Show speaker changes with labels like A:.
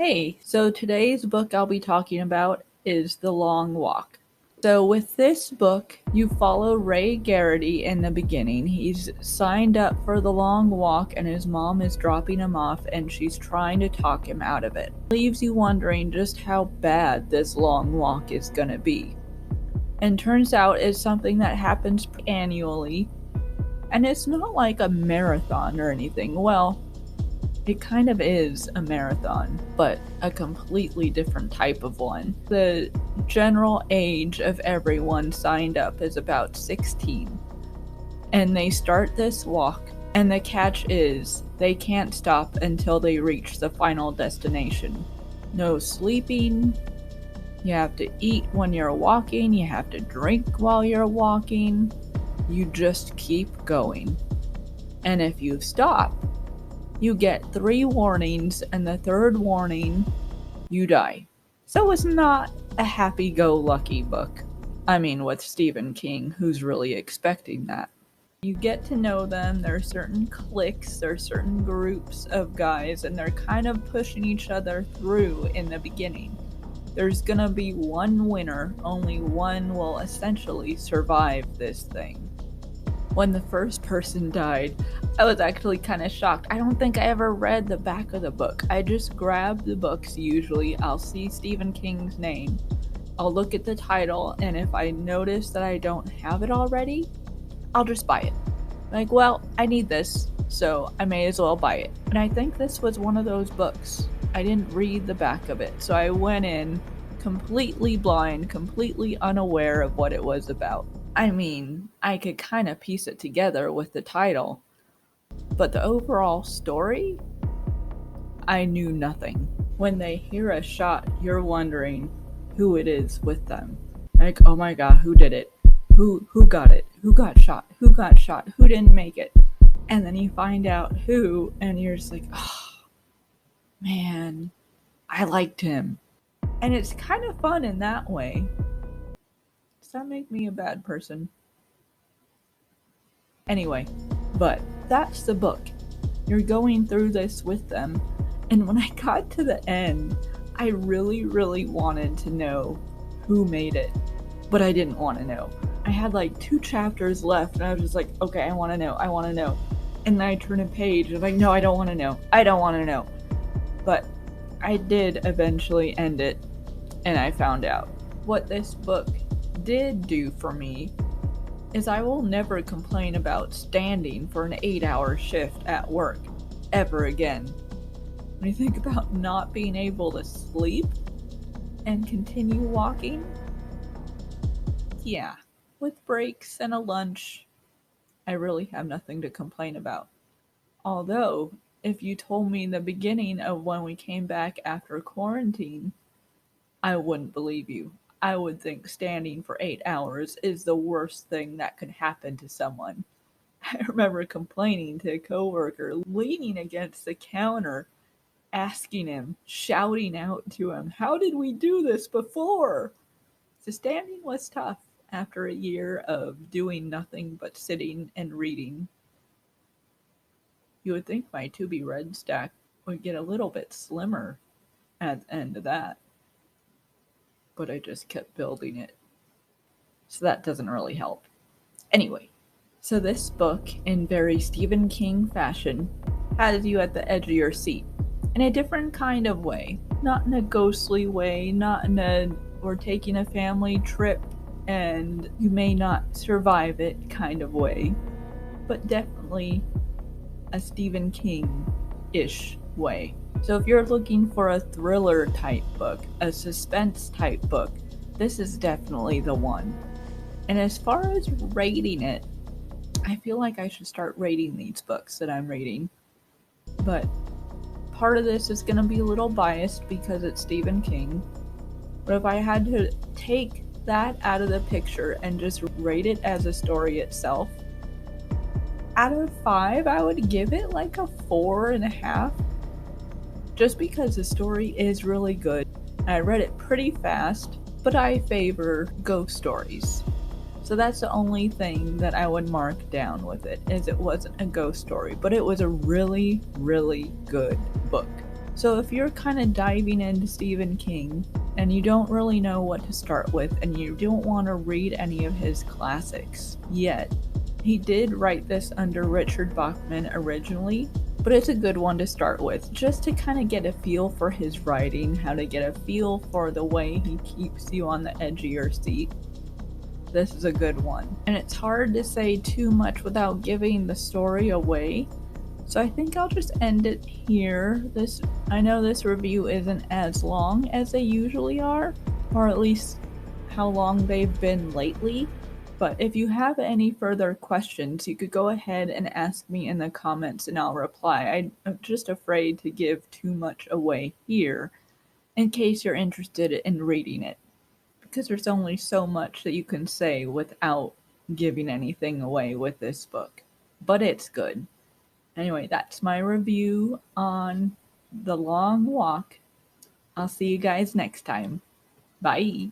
A: Hey, so today's book I'll be talking about is The Long Walk. So, with this book, you follow Ray Garrity in the beginning. He's signed up for the long walk, and his mom is dropping him off, and she's trying to talk him out of it. Leaves you wondering just how bad this long walk is gonna be. And turns out it's something that happens annually, and it's not like a marathon or anything. Well, it kind of is a marathon, but a completely different type of one. The general age of everyone signed up is about 16. And they start this walk, and the catch is they can't stop until they reach the final destination. No sleeping. You have to eat when you're walking, you have to drink while you're walking. You just keep going. And if you stop, you get 3 warnings, and the third warning, you die. So it's not a happy-go-lucky book. I mean, with Stephen King, who's really expecting that? You get to know them, there are certain cliques, there are certain groups of guys, and they're kind of pushing each other through in the beginning. There's gonna be one winner, only one will essentially survive this thing. When the first person died, I was actually kind of shocked. I don't think I ever read the back of the book. I just grab the books usually. I'll see Stephen King's name. I'll look at the title, and if I notice that I don't have it already, I'll just buy it. Like, well, I need this, so I may as well buy it. And I think this was one of those books. I didn't read the back of it, so I went in completely blind, completely unaware of what it was about. I mean, I could kind of piece it together with the title, but the overall story, I knew nothing. When they hear a shot, you're wondering who it is with them. Like, oh my god, who did it? Who got it? Who got shot? Who got shot? Who didn't make it? And then you find out who, and you're just like, oh, man, I liked him. And it's kind of fun in that way. Does that make me a bad person? Anyway, but that's the book. You're going through this with them, and when I got to the end, I really, really wanted to know who made it, but I didn't want to know. I had like 2 chapters left, and I was just like, okay, I want to know. And then I turn a page, and I'm like, no, I don't want to know. But I did eventually end it, and I found out. What this book did do for me is I will never complain about standing for an 8-hour shift at work ever again. When you think about not being able to sleep and continue walking, yeah, with breaks and a lunch, I really have nothing to complain about. Although, if you told me in the beginning of when we came back after quarantine, I wouldn't believe you. I would think standing for 8 hours is the worst thing that could happen to someone. I remember complaining to a coworker, leaning against the counter, asking him, shouting out to him, how did we do this before? So standing was tough after a year of doing nothing but sitting and reading. You would think my to be read stack would get a little bit slimmer at the end of that. But I just kept building it. So that doesn't really help. Anyway, so this book, in very Stephen King fashion, has you at the edge of your seat. In a different kind of way. Not in a ghostly way, not in a we're taking a family trip and you may not survive it kind of way. But definitely a Stephen King-ish way. So if you're looking for a thriller type book, a suspense type book, this is definitely the one. And as far as rating it, I feel like I should start rating these books that I'm reading. But part of this is going to be a little biased because it's Stephen King. But if I had to take that out of the picture and just rate it as a story itself, out of 5, I would give it like a 4.5. Just because the story is really good. I read it pretty fast, but I favor ghost stories. So that's the only thing that I would mark down with it, is it wasn't a ghost story, but it was a really, really good book. So if you're kind of diving into Stephen King and you don't really know what to start with and you don't want to read any of his classics yet, he did write this under Richard Bachman originally, but it's a good one to start with just to kind of get a feel for his writing, how to get a feel for the way he keeps you on the edge of your seat. This is a good one. And it's hard to say too much without giving the story away. So I think I'll just end it here. I know this review isn't as long as they usually are, or at least how long they've been lately. But if you have any further questions, you could go ahead and ask me in the comments and I'll reply. I'm just afraid to give too much away here in case you're interested in reading it, because there's only so much that you can say without giving anything away with this book. But it's good. Anyway, that's my review on The Long Walk. I'll see you guys next time. Bye.